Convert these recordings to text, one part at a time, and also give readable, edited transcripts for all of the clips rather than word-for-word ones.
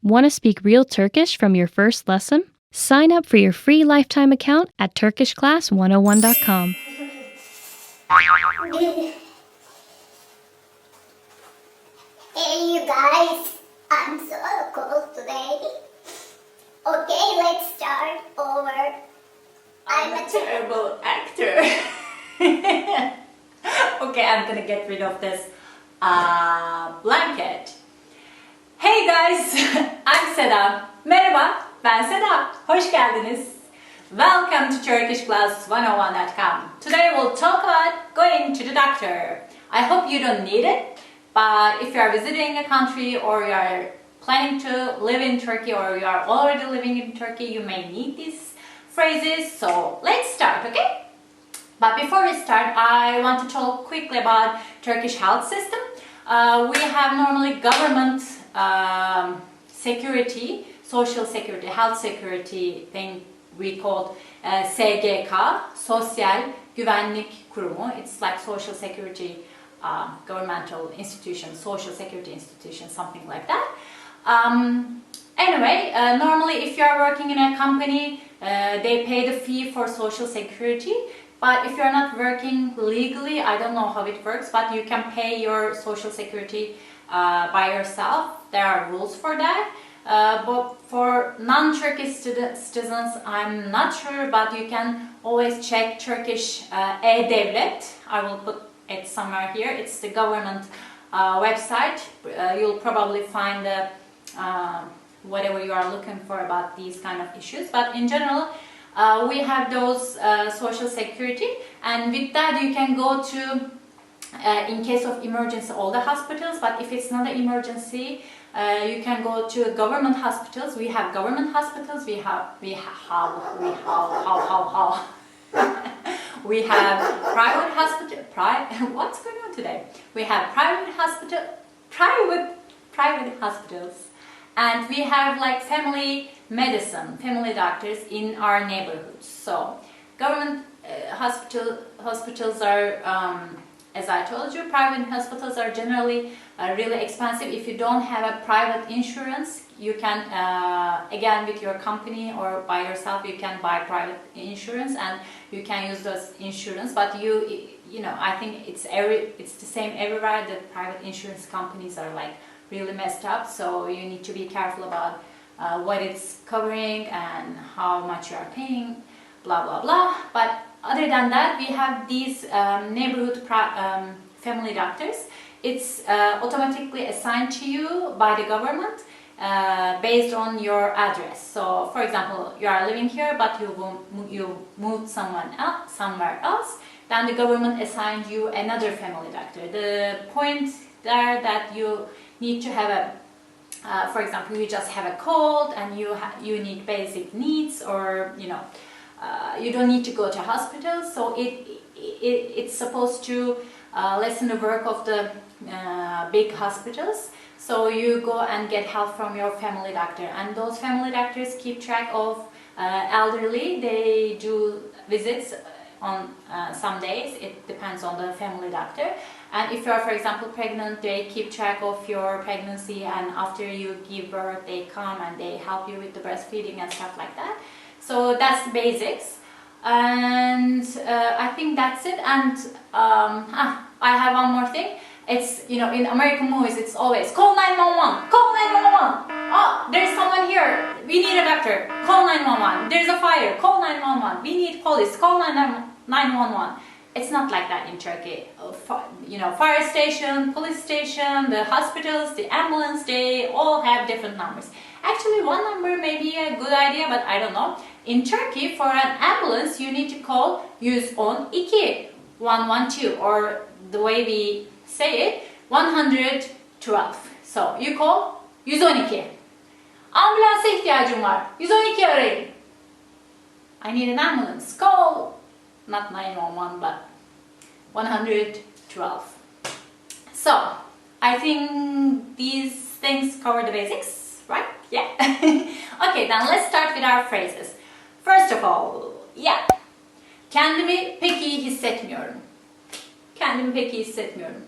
Want to speak real Turkish from your first lesson? Sign up for your free lifetime account at turkishclass101.com. Hey you guys, I'm so cold today. Okay, let's start over. I'm a terrible actor. Okay, I'm gonna get rid of this blanket. Hey guys, I'm Seda. Merhaba, ben Seda. Hoş geldiniz. Welcome to turkishclass101.com. Today we'll talk about going to the doctor. I hope you don't need it, but if you are visiting a country or you are planning to live in Turkey or you are already living in Turkey, you may need these phrases. So let's start, okay? But before we start, I want to talk quickly about Turkish health system. We have normally government security, social security, health security thing we call SGK, Sosyal Güvenlik Kurumu. It's like social security, governmental institution, social security institution, something like that. Anyway, normally if you are working in a company, they pay the fee for social security. But if you're not working legally, I don't know how it works, but you can pay your social security by yourself. There are rules for that. But for non-Turkish citizens, I'm not sure, but you can always check Turkish E-Devlet. I will put it somewhere here. It's the government website. You'll probably find the whatever you are looking for about these kind of issues. But in general, we have those social security, and with that you can go to, in case of emergency, all the hospitals. But if it's not an emergency, you can go to government hospitals. We have government hospitals. We have private hospital. What's going on today? We have private hospitals, and we have like family medicine, family doctors in our neighborhoods. So government hospitals are, as I told you, private hospitals are generally really expensive. If you don't have a private insurance, you can, again with your company or by yourself, you can buy private insurance and you can use those insurance. But you know, I think it's the same everywhere. The private insurance companies are like really messed up, so you need to be careful about what it's covering and how much you are paying, blah blah blah. But other than that, we have these neighborhood family doctors. It's automatically assigned to you by the government based on your address. So for example, you are living here but you moved somewhere else, then the government assigned you another family doctor. The point there that you need to have a, for example, you just have a cold and you need basic needs, or you know, you don't need to go to hospital. So it's supposed to lessen the work of the big hospitals. So you go and get help from your family doctor, and those family doctors keep track of elderly. They do visits on some days. It depends on the family doctor. And if you are, for example, pregnant, they keep track of your pregnancy, and after you give birth, they come and they help you with the breastfeeding and stuff like that. So that's the basics, and I think that's it. And I have one more thing. It's, you know, in American movies, it's always call 911, call 911. Oh, there's someone here. We need a doctor. Call 911. There's a fire. Call 911. We need police. Call 911. It's not like that in Turkey. You know, fire station, police station, the hospitals, the ambulance, they all have different numbers. Actually, one number may be a good idea, but I don't know. In Turkey, for an ambulance, you need to call 112, 112, or the way we say it, 112. So you call 112. Ambulansa ihtiyacım var. 112 arayın. I need an ambulance. Call, not 911, but 112. So I think these things cover the basics, right? Yeah. Okay, then let's start with our phrases. First of all, yeah. Kendimi pek iyi hissetmiyorum. Kendimi pek iyi hissetmiyorum.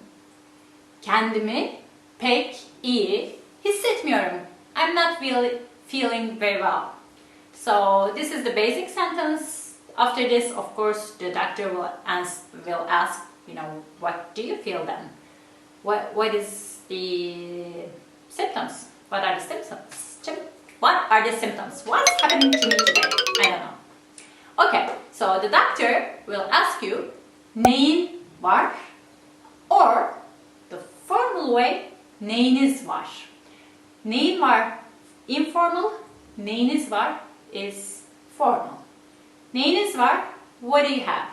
Kendimi pek iyi hissetmiyorum. I'm not really feeling very well. So this is the basic sentence. After this, of course, the doctor will ask, what do you feel then? What is the symptoms? What are the symptoms? What are the symptoms? What's happening to me today? I don't know. Okay, so the doctor will ask you, neyin var? Or the formal way, neyiniz var? Neyin var informal, neyiniz var is formal. Neyiniz var? What do you have?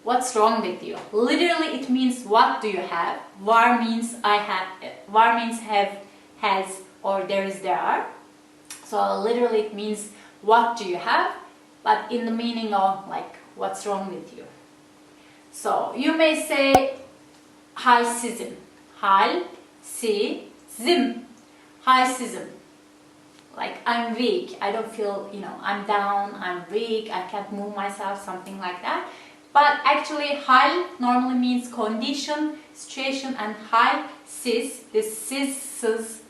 What's wrong with you? Literally it means what do you have? Var means I have, var means have, has, or there is, there are. So literally it means what do you have, but in the meaning of like what's wrong with you. So you may say halsizim. Halsizim. Halsizim. Like I'm weak, I don't feel, I'm down, I'm weak, I can't move myself, something like that. But actually hal normally means condition, situation, and halsiz, this siz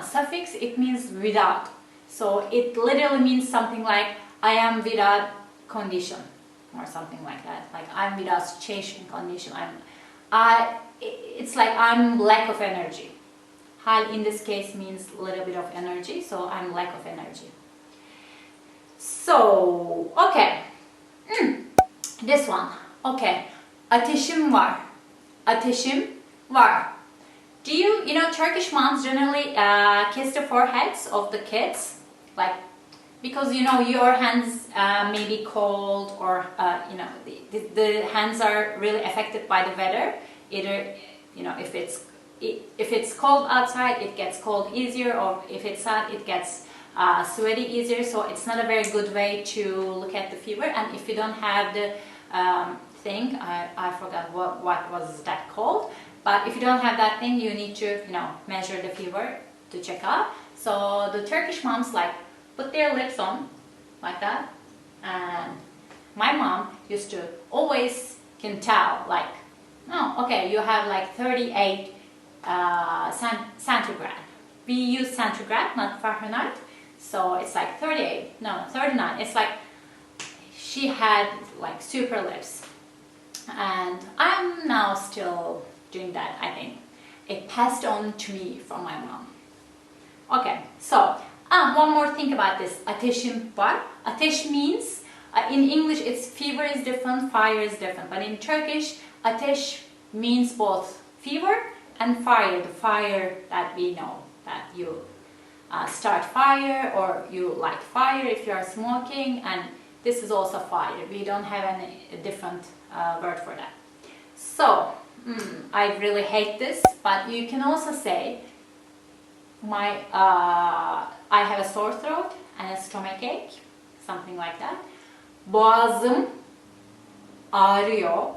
suffix, it means without. So it literally means something like I am without condition or something like that. Like I'm without situation, condition. It's like I'm lack of energy. Hal in this case means a little bit of energy, so I'm lack of energy. So, okay. This one. Okay. Ateşim var. Ateşim var. Do you Turkish moms generally kiss the foreheads of the kids? Like, because your hands may be cold, or the hands are really affected by the weather. Either if it's cold outside, it gets cold easier, or if it's hot, it gets sweaty easier. So it's not a very good way to look at the fever. And if you don't have the thing, I forgot what was that called. But if you don't have that thing, you need to measure the fever to check out. So the Turkish moms put their lips on like that, and my mom used to always can tell okay, you have 38 centigrade. We use centigrade, not Fahrenheit. So it's 38, no, 39. It's she had super lips. And I'm now still doing that, I think. It passed on to me from my mom. Okay, so one more thing about this. Ateşim var. Ateş means, in English it's fever is different, fire is different. But in Turkish, ateş means both fever and fire, the fire that we know, that you start fire, or you like fire if you are smoking, and this is also fire. We don't have a different word for that. So, I really hate this, but you can also say, I have a sore throat and a stomach ache, something like that. Boğazım ağrıyor,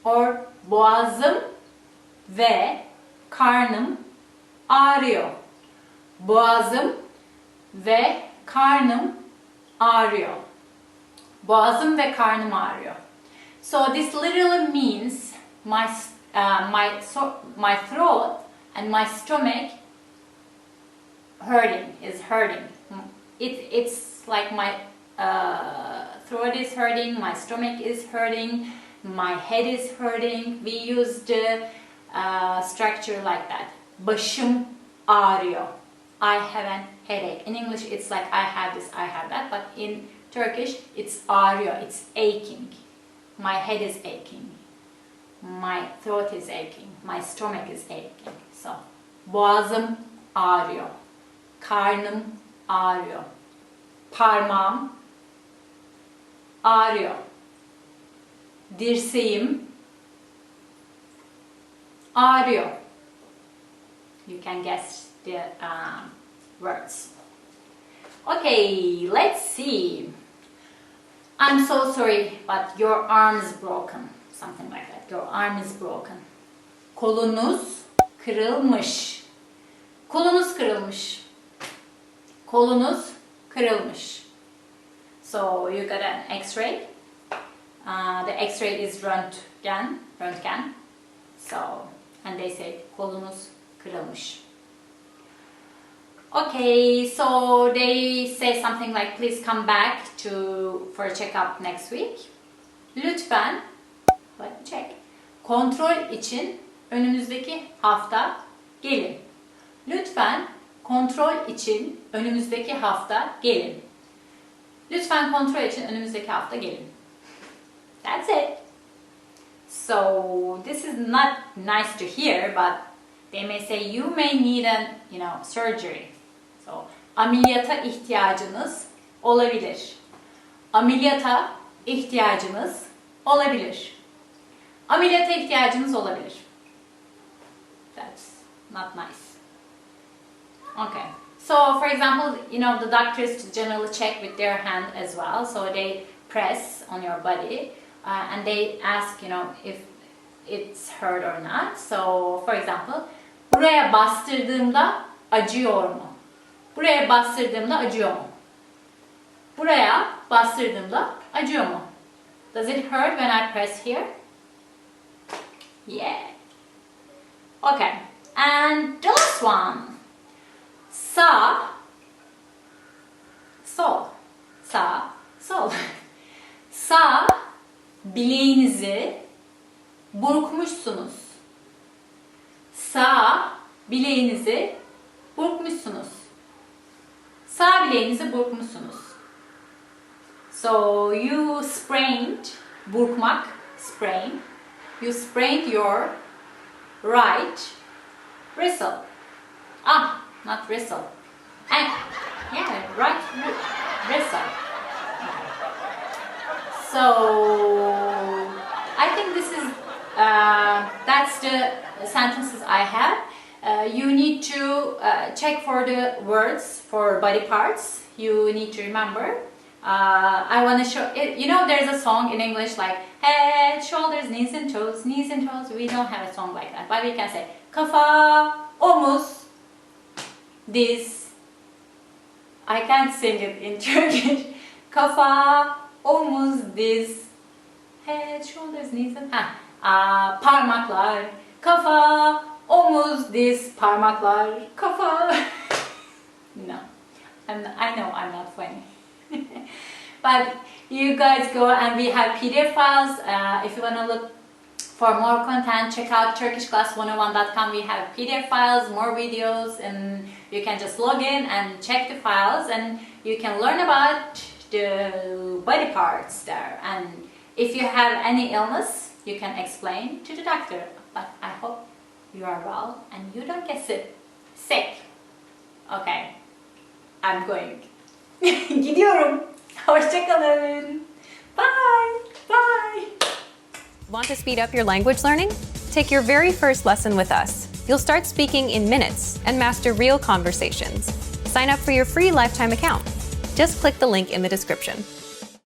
or boğazım ve karnım ağrıyor. Boğazım ve karnım ağrıyor. Boğazım ve karnım ağrıyor. So this literally means my throat and my stomach is hurting. It's like my throat is hurting, my stomach is hurting, my head is hurting. We use the structure like that. Başım ağrıyor. I have a headache. In English it's like I have this, I have that. But in Turkish it's ağrıyor, it's aching. My head is aching. My throat is aching. My stomach is aching. So, boğazım ağrıyor. Karnım ağrıyor. Parmağım ağrıyor. Dirseğim ağrıyor. You can guess the words. Okay, let's see. I'm so sorry, but your arm is broken. Something like that. Your arm is broken. Kolunuz kırılmış. Kolunuz kırılmış. Kolunuz kırılmış. So you got an X-ray. The X-ray is röntgen. So, and they say kolunuz kırılmış. Okay, so they say something like please come back for a checkup next week. Lütfen, let me check. Kontrol için önümüzdeki hafta gelin. Lütfen kontrol için önümüzdeki hafta gelin. Lütfen kontrol için önümüzdeki hafta gelin. That's it. So this is not nice to hear, but they may say you may need surgery. So ameliyata ihtiyacınız olabilir. Ameliyata ihtiyacınız olabilir. Ameliyata ihtiyacınız olabilir. That's not nice. Okay. So for example, the doctors generally check with their hand as well. So they press on your body and they ask, if it's hurt or not. So for example, buraya bastırdığımda acıyor mu? Buraya bastırdığımda acıyor mu? Buraya bastırdığımda acıyor mu? Does it hurt when I press here? Yeah. Okay. And the last one. Sağ, sol. Sağ, sol. Sağ bileğinizi burkmuşsunuz. Sağ bileğinizi burkmuşsunuz. Sağ bileğinizi burkmuşsunuz. So you sprained, burkmak, sprain. You sprained your right wrist. Not wrist. And right wrist. So I think this is that's the sentences I have. You need to check for the words for body parts. You need to remember. I want to show it. There's a song in English like head, shoulders, knees and toes, knees and toes. We don't have a song like that, but we can say kafa, omuz, diz. I can't sing it in Turkish. Kafa, omuz, diz, head, shoulders, knees and parmaklar. Kafa, omuz, diz, parmaklar. Kafa. No, I know I'm not funny. But you guys go and we have PDF files. If you want to look for more content, check out turkishclass101.com. We have PDF files, more videos, and you can just log in and check the files and you can learn about the body parts there. And if you have any illness, you can explain to the doctor. But I hope you are well and you don't get sick. Okay, I'm going. Gidiyorum. Hoşçakalın. Bye. Bye. Want to speed up your language learning? Take your very first lesson with us. You'll start speaking in minutes and master real conversations. Sign up for your free lifetime account. Just click the link in the description.